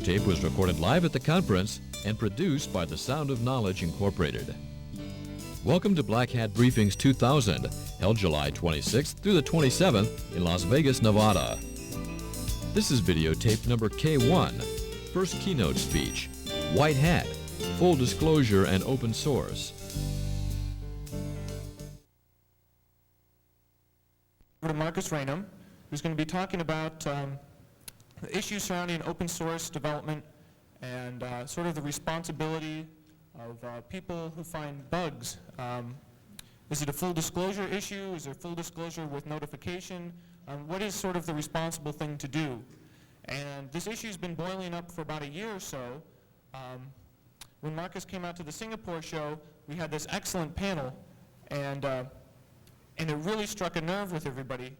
Tape was recorded live at the conference and produced by the Sound of Knowledge Incorporated. Welcome to Black Hat Briefings 2000, held July 26th through the 27th in Las Vegas, Nevada. This is videotape number K1, first keynote speech, White Hat, full disclosure and open source. To Marcus Ranum, who's going to be talking about the issues surrounding open source development and sort of the responsibility of people who find bugs. Is it a full disclosure issue? Is there full disclosure with notification? What is sort of the responsible thing to do? And this issue's been boiling up for about a year or so. When Marcus came out to the Singapore show, we had this excellent panel, and it really struck a nerve with everybody.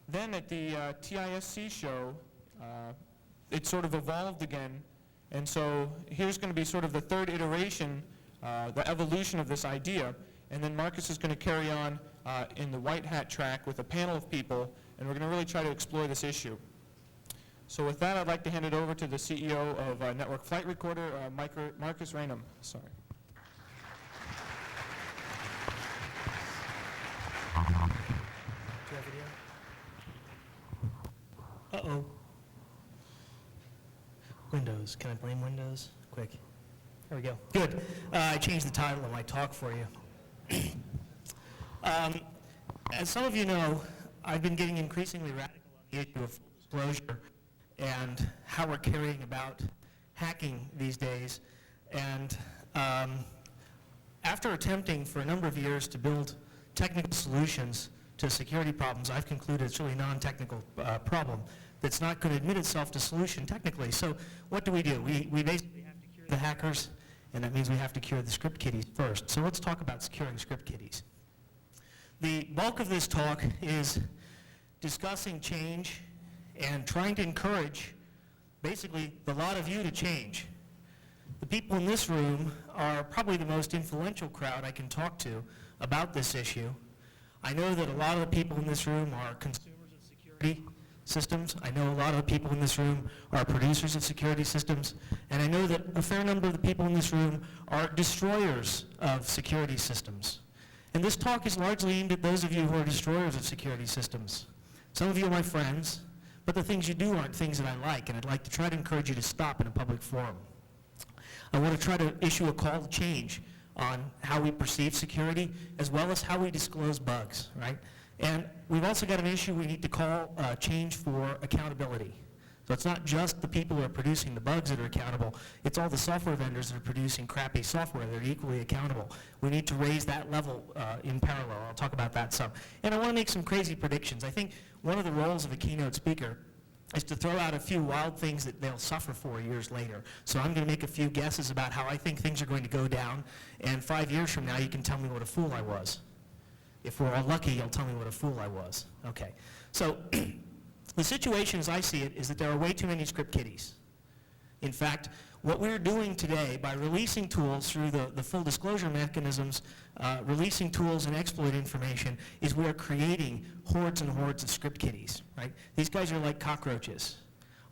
Then at the TISC show, it sort of evolved again, and so here's going to be sort of the third iteration, the evolution of this idea, and then Marcus is going to carry on in the White Hat track with a panel of people, and we're going to really try to explore this issue. So with that, I'd like to hand it over to the CEO of Network Flight Recorder, Marcus Ranum. Sorry. Do you have video? Uh-oh. Windows. Can I blame Windows? Quick. There we go. Good. I changed the title of my talk for you. As some of you know, I've been getting increasingly radical on the issue of full disclosure and how we're carrying about hacking these days. And after attempting for a number of years to build technical solutions to security problems, I've concluded it's really a non-technical problem that's not going to admit itself to solution technically. So what do? We basically have to cure the hackers, and that means we have to cure the script kiddies first. So let's talk about securing script kiddies. The bulk of this talk is discussing change and trying to encourage basically the lot of you to change. The people in this room are probably the most influential crowd I can talk to about this issue. I know that a lot of the people in this room are consumers of security systems. I know a lot of the people in this room are producers of security systems. And I know that a fair number of the people in this room are destroyers of security systems. And this talk is largely aimed at those of you who are destroyers of security systems. Some of you are my friends, but the things you do aren't things that I like, and I'd like to try to encourage you to stop in a public forum. I want to try to issue a call to change on how we perceive security, as well as how we disclose bugs, right? And we've also got an issue we need to call change for accountability. So it's not just the people who are producing the bugs that are accountable, it's all the software vendors that are producing crappy software that are equally accountable. We need to raise that level in parallel. I'll talk about that some. And I want to make some crazy predictions. I think one of the roles of a keynote speaker is to throw out a few wild things that they'll suffer for years later. So I'm going to make a few guesses about how I think things are going to go down, and 5 years from now you can tell me what a fool I was. If we're all lucky, you'll tell me what a fool I was. Okay. So the situation as I see it is that there are way too many script kiddies. In fact, what we're doing today by releasing tools through the full disclosure mechanisms, releasing tools and exploit information, is we're creating hordes and hordes of script kiddies, right? These guys are like cockroaches.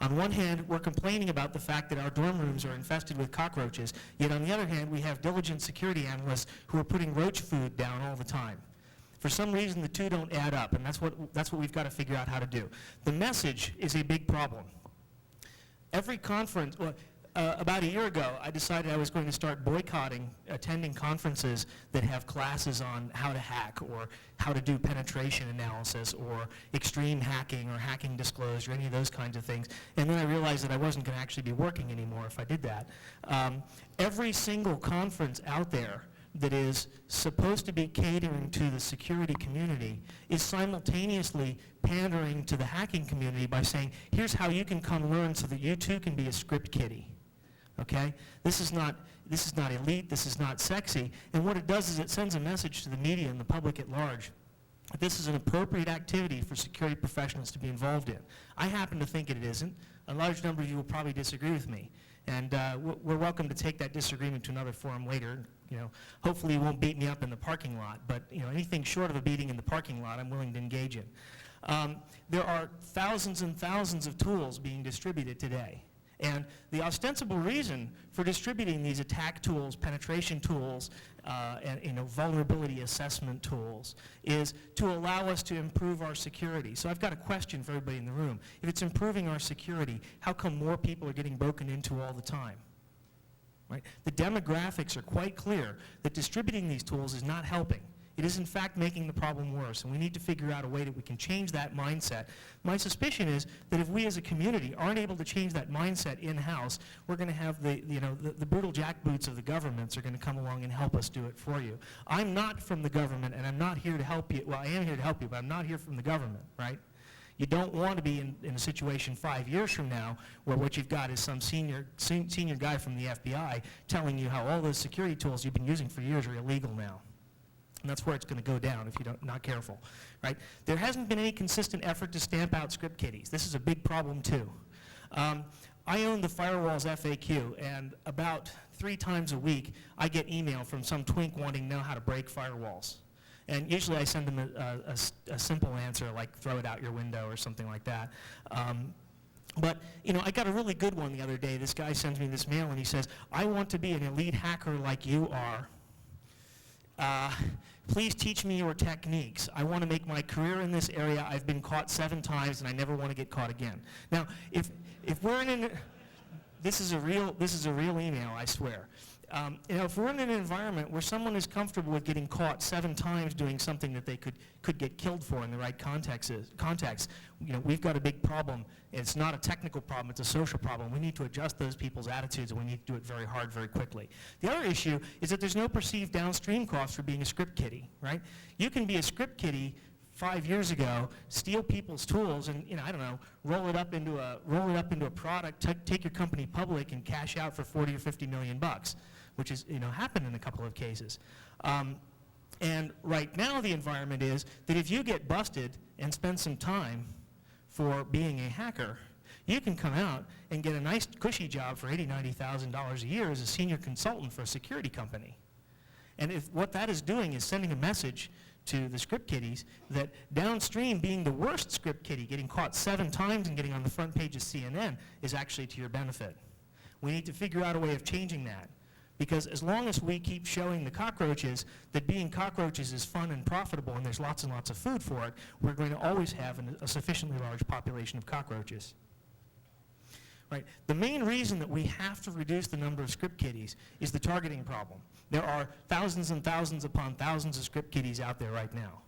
On one hand, we're complaining about the fact that our dorm rooms are infested with cockroaches, yet on the other hand, we have diligent security analysts who are putting roach food down all the time. For some reason, the two don't add up, and that's what we've got to figure out how to do. The message is a big problem. Every conference, about a year ago, I decided I was going to start boycotting attending conferences that have classes on how to hack or how to do penetration analysis or extreme hacking or hacking disclosure, any of those kinds of things. And then I realized that I wasn't going to actually be working anymore if I did that. Every single conference out there that is supposed to be catering to the security community is simultaneously pandering to the hacking community by saying, here's how you can come learn so that you too can be a script kiddie. Okay? This is not elite, this is not sexy, and what it does is it sends a message to the media and the public at large that this is an appropriate activity for security professionals to be involved in. I happen to think it isn't. A large number of you will probably disagree with me, and we're welcome to take that disagreement to another forum later. Hopefully you won't beat me up in the parking lot, but anything short of a beating in the parking lot, I'm willing to engage in. There are thousands and thousands of tools being distributed today. And the ostensible reason for distributing these attack tools, penetration tools, and vulnerability assessment tools is to allow us to improve our security. So I've got a question for everybody in the room. If it's improving our security, how come more people are getting broken into all the time? Right? The demographics are quite clear that distributing these tools is not helping. It is in fact making the problem worse, and we need to figure out a way that we can change that mindset. My suspicion is that if we as a community aren't able to change that mindset in-house, we're going to have the brutal jackboots of the governments are going to come along and help us do it for you. I'm not from the government, and I'm not here to help you. Well, I am here to help you, but I'm not here from the government, right? You don't want to be in a situation 5 years from now where what you've got is some senior guy from the FBI telling you how all those security tools you've been using for years are illegal now. And that's where it's going to go down if you're not careful, right? There hasn't been any consistent effort to stamp out script kiddies. This is a big problem too. I own the Firewalls FAQ, and about 3 times a week I get email from some twink wanting to know how to break firewalls. And usually I send them a simple answer like throw it out your window or something like that. But I got a really good one the other day. This guy sends me this mail and he says, I want to be an elite hacker like you are. Please teach me your techniques. I want to make my career in this area. I've been caught 7 times and I never want to get caught again. Now, if we're in this is a real email, I swear. If we're in an environment where someone is comfortable with getting caught 7 times doing something that they could get killed for in the right context, we've got a big problem. It's not a technical problem, it's a social problem. We need to adjust those people's attitudes, and we need to do it very hard, very quickly. The other issue is that there's no perceived downstream cost for being a script kiddie, right? You can be a script kiddie 5 years ago, steal people's tools, and roll it up into a product, take your company public, and cash out for 40 or 50 million bucks, which is happened in a couple of cases. And right now the environment is that if you get busted and spend some time for being a hacker, you can come out and get a nice cushy job for $80,000, $90,000 a year as a senior consultant for a security company. And if what that is doing is sending a message to the script kiddies that downstream being the worst script kiddie, getting caught 7 times and getting on the front page of CNN, is actually to your benefit. We need to figure out a way of changing that. Because as long as we keep showing the cockroaches that being cockroaches is fun and profitable and there's lots and lots of food for it, we're going to always have a sufficiently large population of cockroaches. Right. The main reason that we have to reduce the number of script kiddies is the targeting problem. There are thousands and thousands upon thousands of script kiddies out there right now.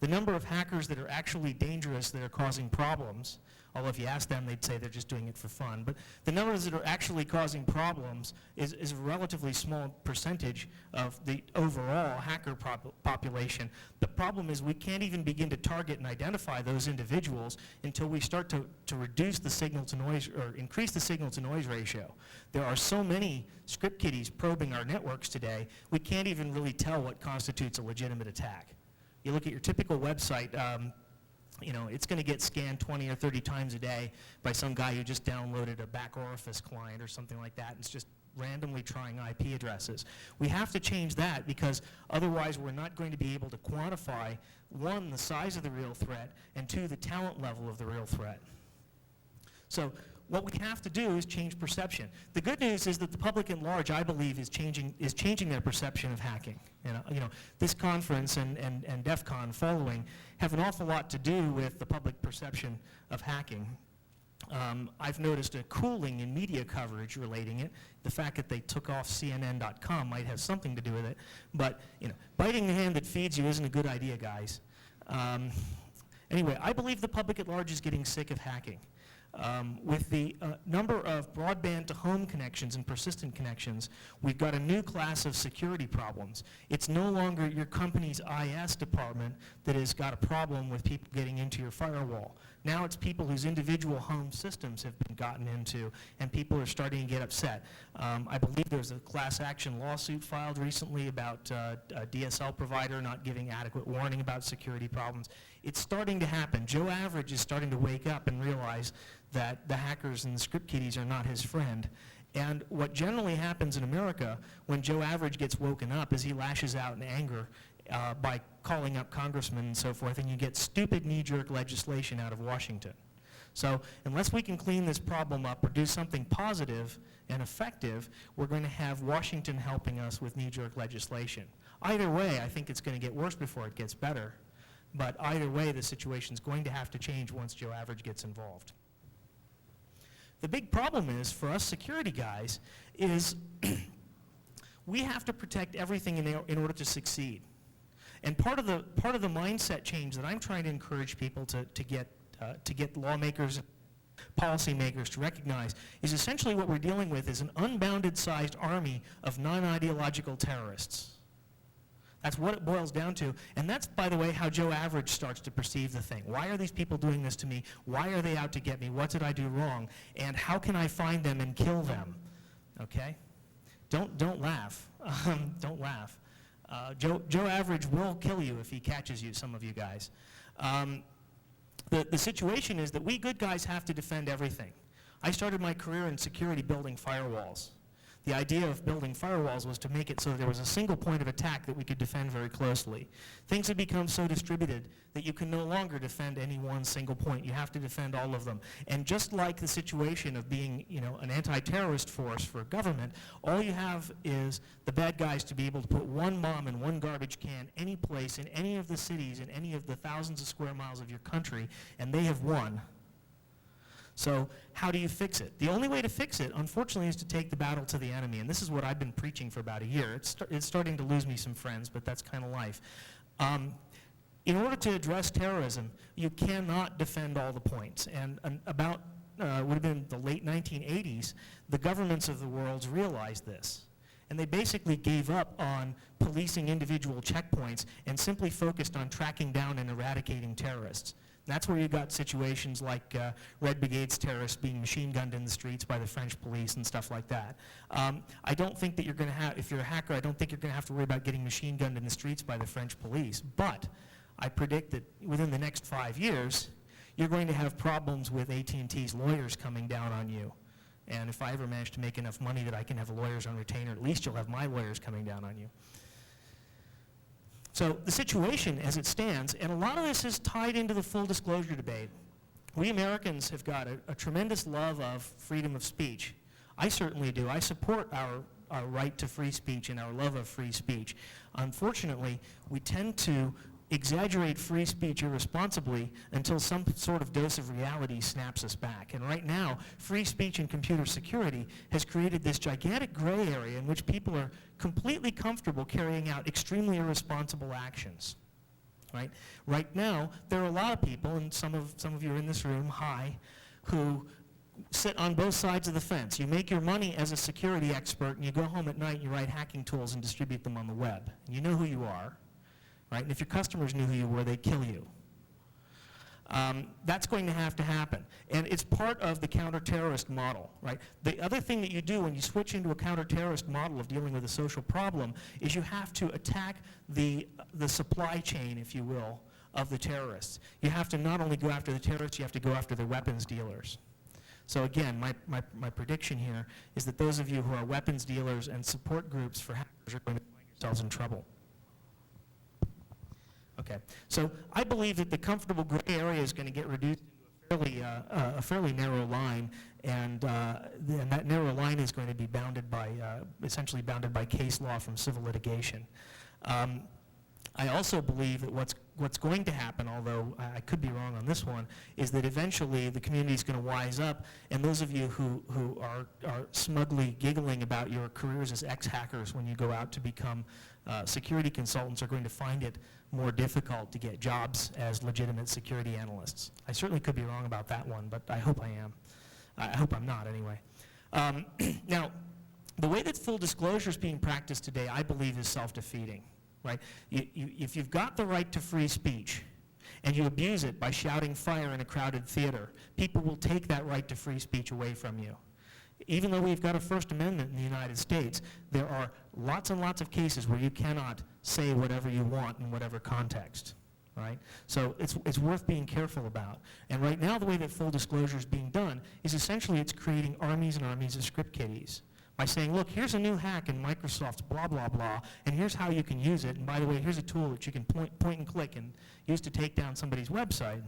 The number of hackers that are actually dangerous, that are causing problems, although if you ask them, they'd say they're just doing it for fun, but the numbers that are actually causing problems is a relatively small percentage of the overall hacker population. The problem is we can't even begin to target and identify those individuals until we start to reduce the signal to noise, or increase the signal to noise ratio. There are so many script kiddies probing our networks today, we can't even really tell what constitutes a legitimate attack. You look at your typical website, it's going to get scanned 20 or 30 times a day by some guy who just downloaded a back orifice client or something like that, and it's just randomly trying IP addresses. We have to change that, because otherwise we're not going to be able to quantify, 1, the size of the real threat, and 2, the talent level of the real threat. So what we have to do is change perception. The good news is that the public at large, I believe, is changing their perception of hacking. This conference and DEF CON following have an awful lot to do with the public perception of hacking. I've noticed a cooling in media coverage relating it. The fact that they took off CNN.com might have something to do with it. But biting the hand that feeds you isn't a good idea, guys. Anyway, I believe the public at large is getting sick of hacking. With the number of broadband to home connections and persistent connections, we've got a new class of security problems. It's no longer your company's IS department that has got a problem with people getting into your firewall. Now it's people whose individual home systems have been gotten into, and people are starting to get upset. I believe there's a class action lawsuit filed recently about a DSL provider not giving adequate warning about security problems. It's starting to happen. Joe Average is starting to wake up and realize that the hackers and the script kiddies are not his friend. And what generally happens in America when Joe Average gets woken up is he lashes out in anger by calling up congressmen and so forth, and you get stupid knee-jerk legislation out of Washington. So unless we can clean this problem up or do something positive and effective, we're going to have Washington helping us with knee-jerk legislation. Either way, I think it's going to get worse before it gets better. But either way, the situation's going to have to change once Joe Average gets involved. The big problem is, for us security guys, is we have to protect everything in order to succeed. And part of the mindset change that I'm trying to encourage people to get lawmakers, policymakers to recognize is essentially what we're dealing with is an unbounded sized army of non-ideological terrorists. That's what it boils down to. And that's, by the way, how Joe Average starts to perceive the thing. Why are these people doing this to me? Why are they out to get me? What did I do wrong? And how can I find them and kill them? Okay? Don't laugh. Don't laugh. Joe Average will kill you if he catches you, some of you guys. The situation is that we good guys have to defend everything. I started my career in security building firewalls. The idea of building firewalls was to make it so that there was a single point of attack that we could defend very closely. Things have become so distributed that you can no longer defend any one single point. You have to defend all of them. And just like the situation of being, an anti-terrorist force for government, all you have is the bad guys to be able to put one bomb in one garbage can any place in any of the cities in any of the thousands of square miles of your country, and they have won. So how do you fix it? The only way to fix it, unfortunately, is to take the battle to the enemy. And this is what I've been preaching for about a year. It's starting to lose me some friends, but that's kind of life. In order to address terrorism, you cannot defend all the points. And about, would have been the late 1980s, the governments of the world realized this. And they basically gave up on policing individual checkpoints and simply focused on tracking down and eradicating terrorists. That's where you got situations like Red Brigade's terrorists being machine gunned in the streets by the French police and stuff like that. I don't think that you're going to have, if you're a hacker, I don't think you're going to have to worry about getting machine gunned in the streets by the French police. But I predict that within the next 5 years, you're going to have problems with AT&T's lawyers coming down on you. And if I ever manage to make enough money that I can have lawyers on retainer, at least you'll have my lawyers coming down on you. So the situation as it stands, and a lot of this is tied into the full disclosure debate. We Americans have got a tremendous love of freedom of speech. I certainly do. I support our right to free speech and our love of free speech. Unfortunately, we tend to exaggerate free speech irresponsibly until some sort of dose of reality snaps us back. And right now, free speech and computer security has created this gigantic gray area in which people are completely comfortable carrying out extremely irresponsible actions. Right now, there are a lot of people, and some of you are in this room, who sit on both sides of the fence. You make your money as a security expert, and you go home at night and you write hacking tools and distribute them on the web. And you know who you are. Right? And if your customers knew who you were, they'd kill you. That's going to happen. And it's part of the counter-terrorist model. Right? The other thing that you do when you switch into a counter-terrorist model of dealing with a social problem is you have to attack the supply chain, if you will, of the terrorists. You have to not only go after the terrorists, you have to go after the weapons dealers. So again, my prediction here is that those of you who are weapons dealers and support groups for hackers are going to find yourselves in trouble. Okay, so I believe that the comfortable gray area is going to get reduced into a fairly narrow line, and that narrow line is going to be bounded by, essentially bounded by case law from civil litigation. I also believe that what's going to happen, although I could be wrong on this one, is that eventually the community is going to wise up, and those of you who are smugly giggling about your careers as ex-hackers when you go out to become security consultants are going to find it more difficult to get jobs as legitimate security analysts. I certainly could be wrong about that one, but I hope I am. I hope I'm not, anyway. Now, the way that full disclosure is being practiced today, I believe, is self-defeating. Right? If you've got the right to free speech and you abuse it by shouting fire in a crowded theater, people will take that right to free speech away from you. Even though we've got a First Amendment in the United States, there are lots and lots of cases where you cannot say whatever you want in whatever context. Right? So it's worth being careful about. And right now the way that full disclosure is being done is essentially it's creating armies and armies of script kiddies. By saying, look, here's a new hack in Microsoft's blah, blah, blah, and here's how you can use it, and by the way, here's a tool that you can point and click and use to take down somebody's website.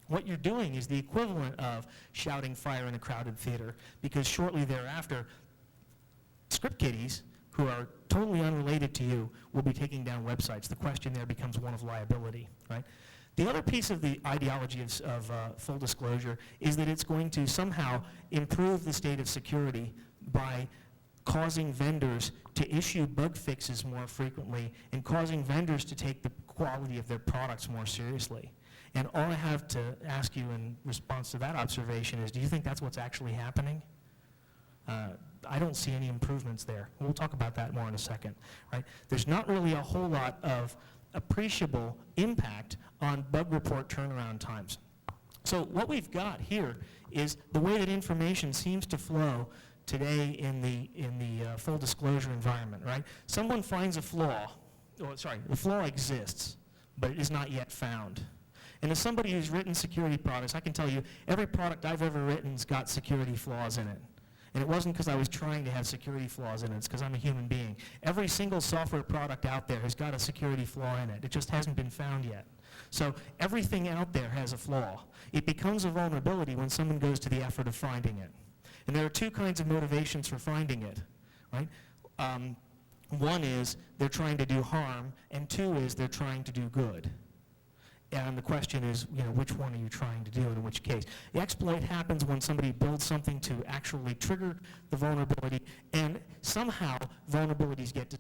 what you're doing is the equivalent of shouting fire in a crowded theater, because shortly thereafter, script kiddies, who are totally unrelated to you, will be taking down websites. The question there becomes one of liability, right? The other piece of the ideology of full disclosure is that it's going to somehow improve the state of security by causing vendors to issue bug fixes more frequently and causing vendors to take the quality of their products more seriously. And all I have to ask you in response to that observation is, do you think that's what's actually happening? I don't see any improvements there. We'll talk about that more in a second, right? There's not really a whole lot of appreciable impact on bug report turnaround times. So what we've got here is the way that information seems to flow today in the full disclosure environment, right? Someone finds a flaw, the flaw exists, but it is not yet found. And as somebody who's written security products, I can tell you every product I've ever written's got security flaws in it. And it wasn't because I was trying to have security flaws in it, it's because I'm a human being. Every single software product out there has got a security flaw in it. It just hasn't been found yet. So everything out there has a flaw. It becomes a vulnerability when someone goes to the effort of finding it. And there are two kinds of motivations for finding it, right? One is they're trying to do harm, and two is they're trying to do good. And the question is, which one are you trying to do and in which case? The exploit happens when somebody builds something to actually trigger the vulnerability, and somehow vulnerabilities get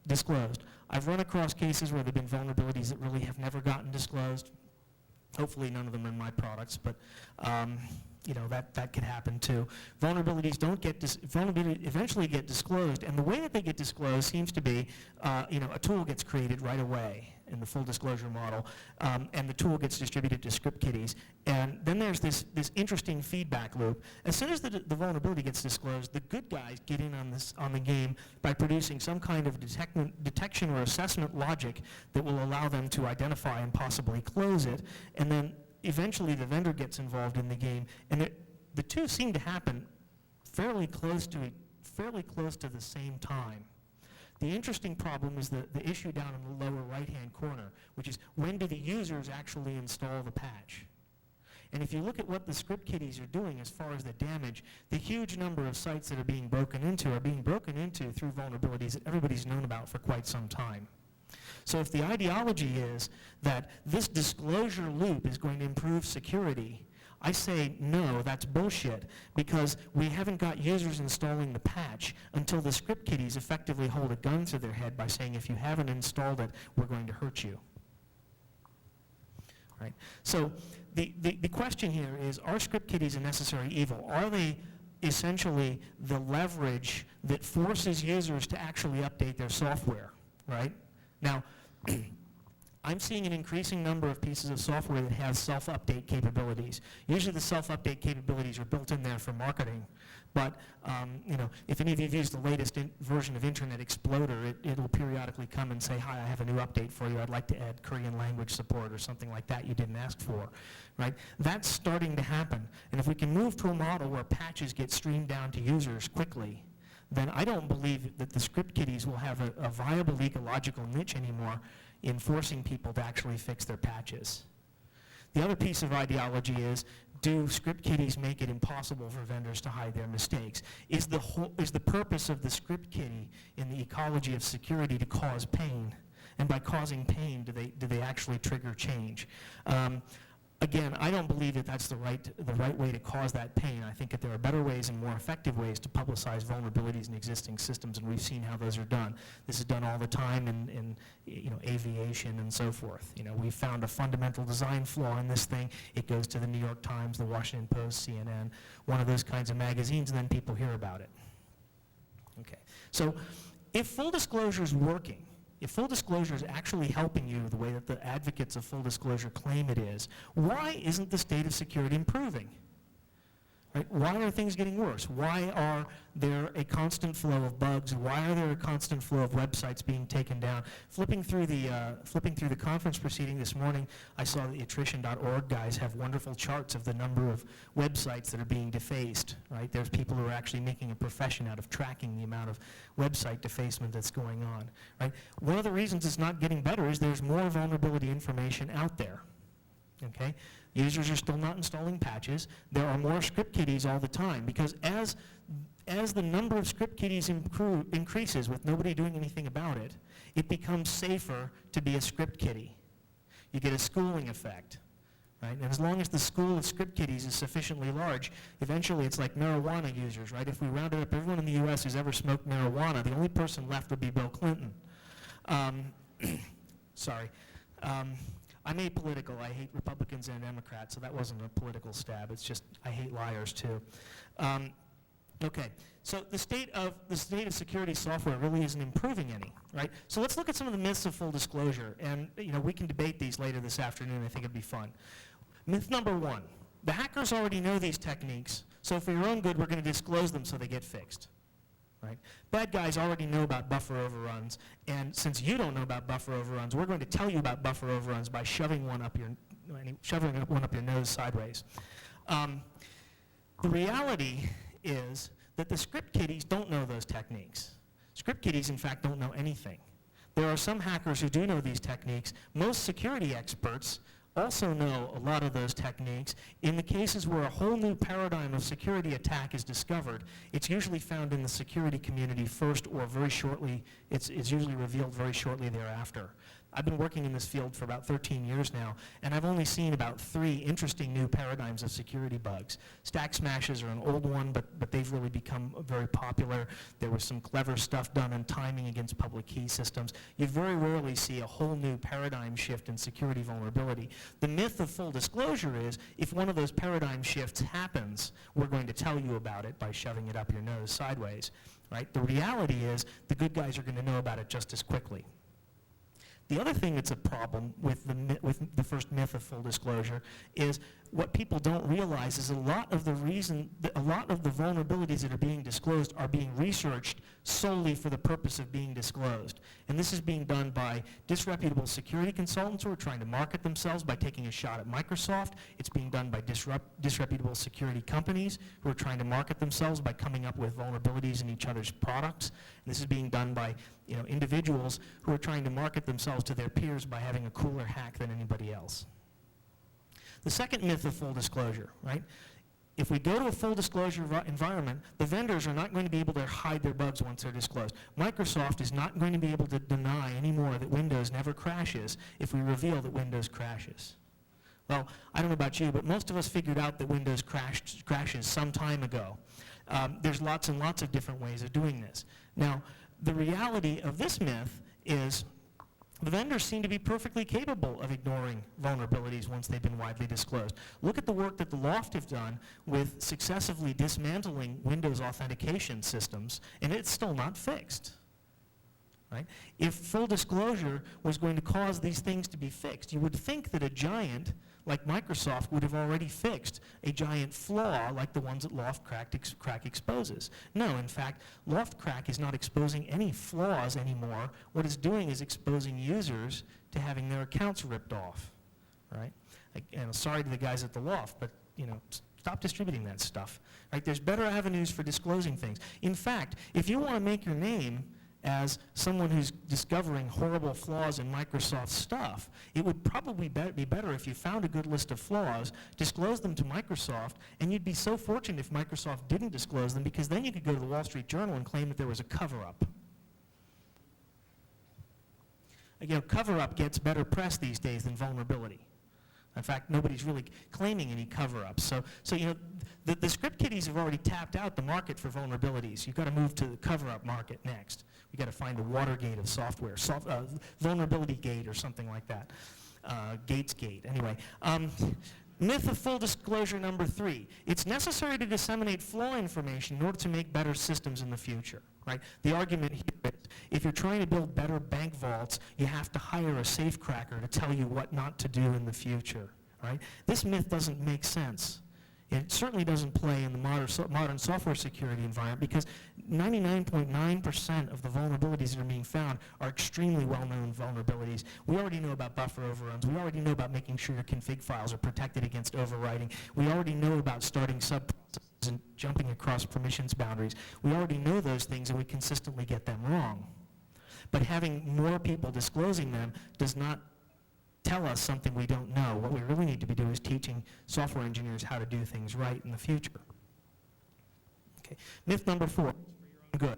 disclosed. I've run across cases where there have been vulnerabilities that really have never gotten disclosed. Hopefully none of them are in my products, but that could happen too. Vulnerabilities eventually get disclosed, and the way that they get disclosed seems to be, a tool gets created right away in the full disclosure model, and the tool gets distributed to script kiddies. And then there's this interesting feedback loop. As soon as the vulnerability gets disclosed, the good guys get in on the game by producing some kind of detection or assessment logic that will allow them to identify and possibly close it, and then eventually the vendor gets involved in the game, and the two seem to happen fairly close to the same time. The interesting problem is the issue down in the lower right-hand corner, which is when do the users actually install the patch? And if you look at what the script kiddies are doing as far as the damage, the huge number of sites that are being broken into through vulnerabilities that everybody's known about for quite some time. So if the ideology is that this disclosure loop is going to improve security, I say no, that's bullshit, because we haven't got users installing the patch until the script kiddies effectively hold a gun to their head by saying, if you haven't installed it, we're going to hurt you. Right? So the question here is, are script kiddies a necessary evil? Are they essentially the leverage that forces users to actually update their software? Right? Now, I'm seeing an increasing number of pieces of software that have self-update capabilities. Usually the self-update capabilities are built in there for marketing, but if any of you have used the latest version of Internet Explorer, it'll periodically come and say, hi, I have a new update for you. I'd like to add Korean language support or something like that you didn't ask for, right? That's starting to happen. And if we can move to a model where patches get streamed down to users quickly, then I don't believe that the script kiddies will have a viable ecological niche anymore in forcing people to actually fix their patches. The other piece of ideology is, do script kiddies make it impossible for vendors to hide their mistakes? Is the purpose of the script kiddie in the ecology of security to cause pain? And by causing pain, do they actually trigger change? Again, I don't believe that that's the right way to cause that pain. I think that there are better ways and more effective ways to publicize vulnerabilities in existing systems, and we've seen how those are done. This is done all the time in aviation and so forth. We found a fundamental design flaw in this thing. It goes to the New York Times, the Washington Post, CNN, one of those kinds of magazines, and then people hear about it. Okay, so if full disclosure is working, if full disclosure is actually helping you the way that the advocates of full disclosure claim it is, why isn't the state of security improving? Right? Why are things getting worse? Why are there a constant flow of bugs? Why are there a constant flow of websites being taken down? Flipping through the conference proceeding this morning, I saw the attrition.org guys have wonderful charts of the number of websites that are being defaced. Right? There's people who are actually making a profession out of tracking the amount of website defacement that's going on. Right? One of the reasons it's not getting better is there's more vulnerability information out there. Okay? Users are still not installing patches. There are more script kiddies all the time, because as the number of script kiddies increases with nobody doing anything about it, it becomes safer to be a script kiddie. You get a schooling effect. Right? And as long as the school of script kiddies is sufficiently large, eventually it's like marijuana users, right? If we rounded up everyone in the U.S. who's ever smoked marijuana, the only person left would be Bill Clinton. Sorry. I'm apolitical. I hate Republicans and Democrats, so that wasn't a political stab. It's just I hate liars too. Okay, so the state of security software really isn't improving any, right? So let's look at some of the myths of full disclosure, and we can debate these later this afternoon. I think it'd be fun. Myth number one: the hackers already know these techniques, so for your own good, we're going to disclose them so they get fixed. Right? Bad guys already know about buffer overruns, and since you don't know about buffer overruns, we're going to tell you about buffer overruns by shoving one up your nose sideways. The reality is that the script kiddies don't know those techniques. Script kiddies, in fact, don't know anything. There are some hackers who do know these techniques. Most security experts also know a lot of those techniques. In the cases where a whole new paradigm of security attack is discovered, it's usually found in the security community first, or very shortly, it's usually revealed very shortly thereafter. I've been working in this field for about 13 years now, and I've only seen about 3 interesting new paradigms of security bugs. Stack smashes are an old one, but they've really become very popular. There was some clever stuff done on timing against public key systems. You very rarely see a whole new paradigm shift in security vulnerability. The myth of full disclosure is, if one of those paradigm shifts happens, we're going to tell you about it by shoving it up your nose sideways. Right? The reality is, the good guys are going to know about it just as quickly. The other thing that's a problem with the first myth of full disclosure is what people don't realize is a lot of the vulnerabilities that are being disclosed are being researched solely for the purpose of being disclosed. And this is being done by disreputable security consultants who are trying to market themselves by taking a shot at Microsoft. It's being done by disreputable security companies who are trying to market themselves by coming up with vulnerabilities in each other's products. And this is being done by individuals who are trying to market themselves to their peers by having a cooler hack than anybody else. The second myth of full disclosure, right? If we go to a full disclosure environment, the vendors are not going to be able to hide their bugs once they're disclosed. Microsoft is not going to be able to deny anymore that Windows never crashes if we reveal that Windows crashes. Well, I don't know about you, but most of us figured out that Windows crashes some time ago. There's lots and lots of different ways of doing this. Now, the reality of this myth is the vendors seem to be perfectly capable of ignoring vulnerabilities once they've been widely disclosed. Look at the work that the Loft have done with successively dismantling Windows authentication systems, and it's still not fixed. Right? If full disclosure was going to cause these things to be fixed, you would think that a giant like Microsoft would have already fixed a giant flaw like the ones that LoftCrack exposes. No, in fact, LoftCrack is not exposing any flaws anymore. What it's doing is exposing users to having their accounts ripped off. Right? And sorry to the guys at the Loft, but stop distributing that stuff. Right? There's better avenues for disclosing things. In fact, if you want to make your name as someone who's discovering horrible flaws in Microsoft stuff, it would probably be better if you found a good list of flaws, disclose them to Microsoft, and you'd be so fortunate if Microsoft didn't disclose them, because then you could go to the Wall Street Journal and claim that there was a cover-up. Cover-up gets better press these days than vulnerability. In fact, nobody's really claiming any cover-ups. So the script kiddies have already tapped out the market for vulnerabilities. You've got to move to the cover-up market next. You've got to find a Watergate of software, vulnerability gate or something like that. Gates gate, anyway. Myth of full disclosure number 3. It's necessary to disseminate flaw information in order to make better systems in the future. Right? The argument here is, if you're trying to build better bank vaults, you have to hire a safecracker to tell you what not to do in the future. Right? This myth doesn't make sense. It certainly doesn't play in the modern software security environment, because 99.9% of the vulnerabilities that are being found are extremely well-known vulnerabilities. We already know about buffer overruns. We already know about making sure your config files are protected against overwriting. We already know about starting subprocesses and jumping across permissions boundaries. We already know those things, and we consistently get them wrong. But having more people disclosing them does not tell us something we don't know. What we really need to be doing is teaching software engineers how to do things right in the future. Okay. Myth number 4, for your own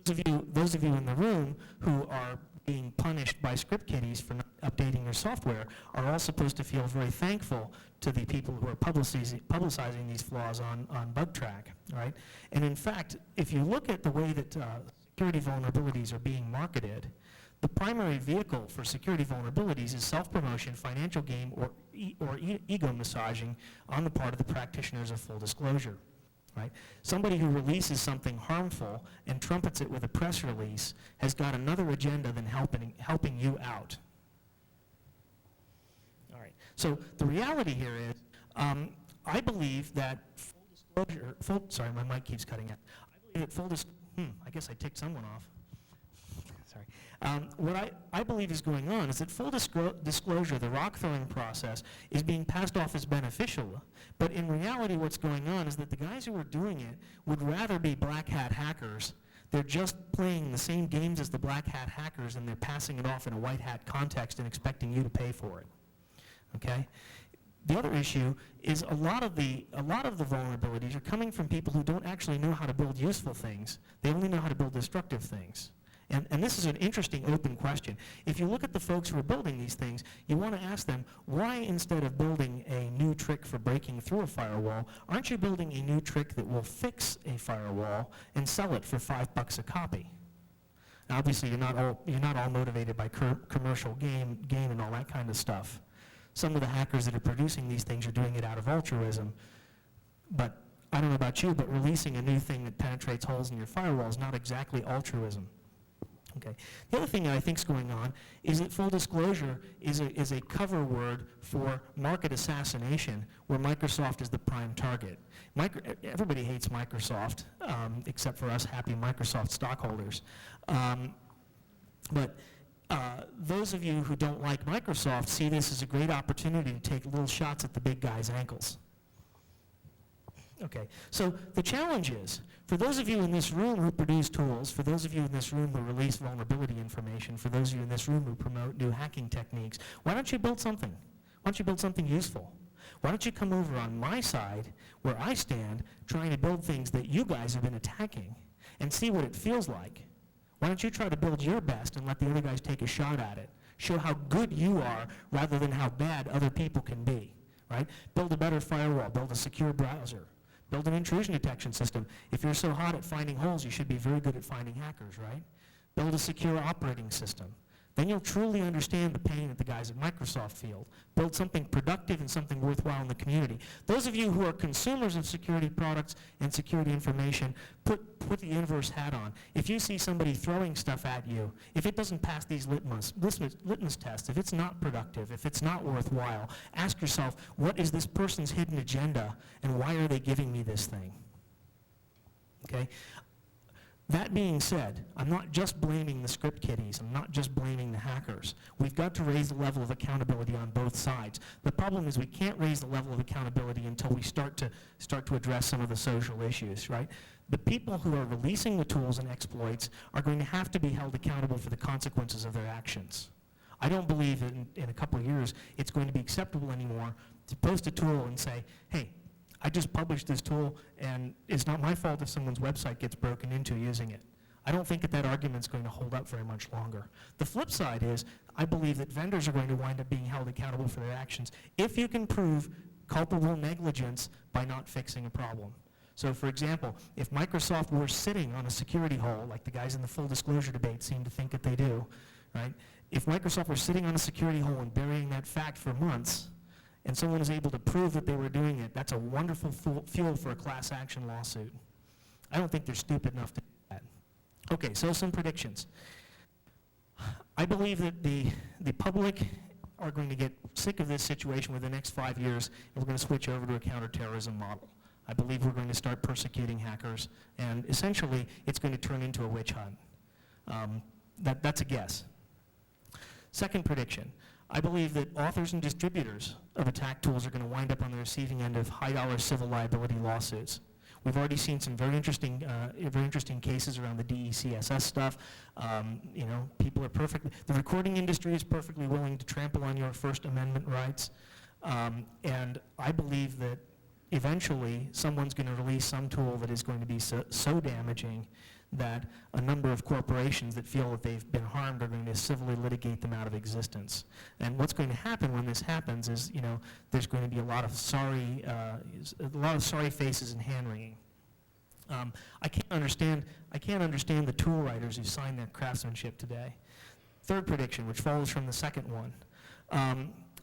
good. Those of you in the room who are being punished by script kiddies for not updating your software are all supposed to feel very thankful to the people who are publicizing these flaws on BugTrack, right? And in fact, if you look at the way that security vulnerabilities are being marketed, the primary vehicle for security vulnerabilities is self-promotion, financial gain, or ego massaging on the part of the practitioners of full disclosure. Right? Somebody who releases something harmful and trumpets it with a press release has got another agenda than helping you out. All right. So the reality here is, I believe that full disclosure. Sorry, my mic keeps cutting out. I believe that I guess I ticked someone off. Sorry. What I believe is going on is that full disclosure, the rock throwing process, is being passed off as beneficial. But in reality, what's going on is that the guys who are doing it would rather be black hat hackers. They're just playing the same games as the black hat hackers, and they're passing it off in a white hat context and expecting you to pay for it. Okay? The other issue is a lot of the vulnerabilities are coming from people who don't actually know how to build useful things. They only know how to build destructive things. And this is an interesting open question. If you look at the folks who are building these things, you want to ask them, why instead of building a new trick for breaking through a firewall, aren't you building a new trick that will fix a firewall and sell it for $5 a copy? Now, obviously, you're not all motivated by commercial gain and all that kind of stuff. Some of the hackers that are producing these things are doing it out of altruism. But I don't know about you, but releasing a new thing that penetrates holes in your firewall is not exactly altruism. Okay. The other thing that I think is going on is that full disclosure is a cover word for market assassination, where Microsoft is the prime target. Everybody hates Microsoft, except for us happy Microsoft stockholders. But those of you who don't like Microsoft see this as a great opportunity to take little shots at the big guy's ankles. Okay, so the challenge is, for those of you in this room who produce tools, for those of you in this room who release vulnerability information, for those of you in this room who promote new hacking techniques, why don't you build something? Why don't you build something useful? Why don't you come over on my side, where I stand, trying to build things that you guys have been attacking, and see what it feels like? Why don't you try to build your best and let the other guys take a shot at it? Show how good you are, rather than how bad other people can be, right? Build a better firewall, build a secure browser. Build an intrusion detection system. If you're so hot at finding holes, you should be very good at finding hackers, right? Build a secure operating system. Then you'll truly understand the pain that the guys at Microsoft feel. Build something productive and something worthwhile in the community. Those of you who are consumers of security products and security information, put the inverse hat on. If you see somebody throwing stuff at you, if it doesn't pass these litmus tests, if it's not productive, if it's not worthwhile, ask yourself, what is this person's hidden agenda, and why are they giving me this thing? Okay? That being said, I'm not just blaming the script kiddies. I'm not just blaming the hackers. We've got to raise the level of accountability on both sides. The problem is we can't raise the level of accountability until we start to address some of the social issues, right? The people who are releasing the tools and exploits are going to have to be held accountable for the consequences of their actions. I don't believe that in a couple of years it's going to be acceptable anymore to post a tool and say, hey, I just published this tool, and it's not my fault if someone's website gets broken into using it. I don't think that argument's going to hold up very much longer. The flip side is, I believe that vendors are going to wind up being held accountable for their actions if you can prove culpable negligence by not fixing a problem. So for example, if Microsoft were sitting on a security hole, like the guys in the full disclosure debate seem to think that they do, right? If Microsoft were sitting on a security hole and burying that fact for months, and someone is able to prove that they were doing it, that's a wonderful fuel for a class action lawsuit. I don't think they're stupid enough to do that. Okay, so some predictions. I believe that the public are going to get sick of this situation within the next 5 years, and we're going to switch over to a counterterrorism model. I believe we're going to start persecuting hackers, and essentially it's going to turn into a witch hunt. That's a guess. Second prediction. I believe that authors and distributors of attack tools are going to wind up on the receiving end of high-dollar civil liability lawsuits. We've already seen some very interesting cases around the DECSS stuff. You know, people are the recording industry is perfectly willing to trample on your First Amendment rights. And I believe that eventually someone's going to release some tool that is going to be so damaging that a number of corporations that feel that they've been harmed are going to civilly litigate them out of existence. And what's going to happen when this happens is, you know, there's going to be a lot of sorry faces and hand wringing. I can't understand the tool writers who sign their craftsmanship today. Third prediction, which follows from the second one.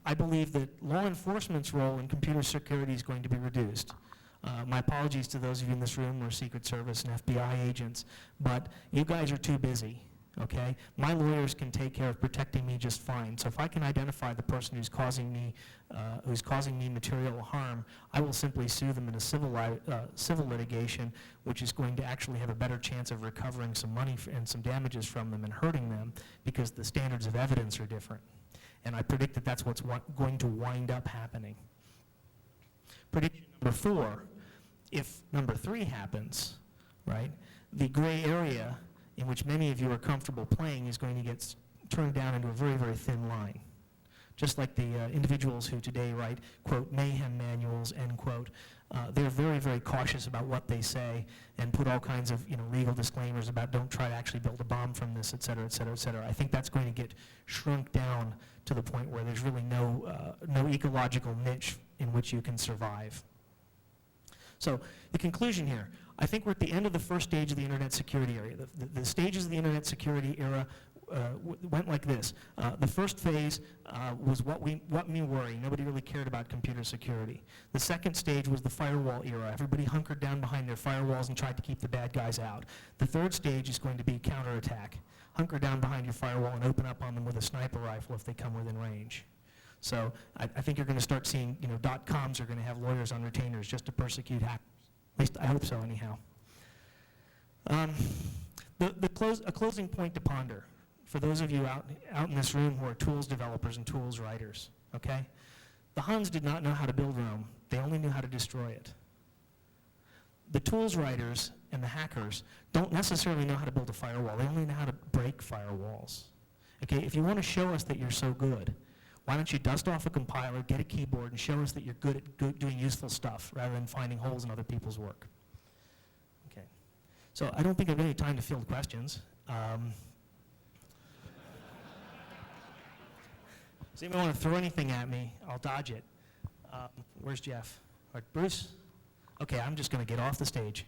I believe that law enforcement's role in computer security is going to be reduced. My apologies to those of you in this room who are Secret Service and FBI agents, but you guys are too busy, okay? My lawyers can take care of protecting me just fine. So if I can identify the person who's causing me material harm, I will simply sue them in a civil litigation, which is going to actually have a better chance of recovering some money and some damages from them and hurting them because the standards of evidence are different. And I predict that that's what's going to wind up happening. Prediction number 4, if number 3 happens, right, the gray area in which many of you are comfortable playing is going to get turned down into a very, very thin line. Just like the individuals who today write, quote, mayhem manuals, end quote, they're very, very cautious about what they say and put all kinds of, you know, legal disclaimers about don't try to actually build a bomb from this, et cetera, et cetera, et cetera. I think that's going to get shrunk down to the point where there's really no ecological niche in which you can survive. So the conclusion here, I think we're at the end of the first stage of the internet security area. The stages of the internet security era went like this. The first phase was what me worry. Nobody really cared about computer security. The second stage was the firewall era. Everybody hunkered down behind their firewalls and tried to keep the bad guys out. The third stage is going to be counterattack. Hunker down behind your firewall and open up on them with a sniper rifle if they come within range. So I think you're going to start seeing, you know, .coms are going to have lawyers on retainers just to persecute hackers. At least I hope so, anyhow. A closing point to ponder for those of you out in this room who are tools developers and tools writers, okay? The Huns did not know how to build Rome. They only knew how to destroy it. The tools writers and the hackers don't necessarily know how to build a firewall. They only know how to break firewalls. Okay, if you want to show us that you're so good, why don't you dust off a compiler, get a keyboard, and show us that you're good at doing useful stuff rather than finding holes in other people's work. Okay, so I don't think I have any time to field questions. Does anyone want to throw anything at me? I'll dodge it. Where's Jeff? All right, Bruce? Okay, I'm just going to get off the stage.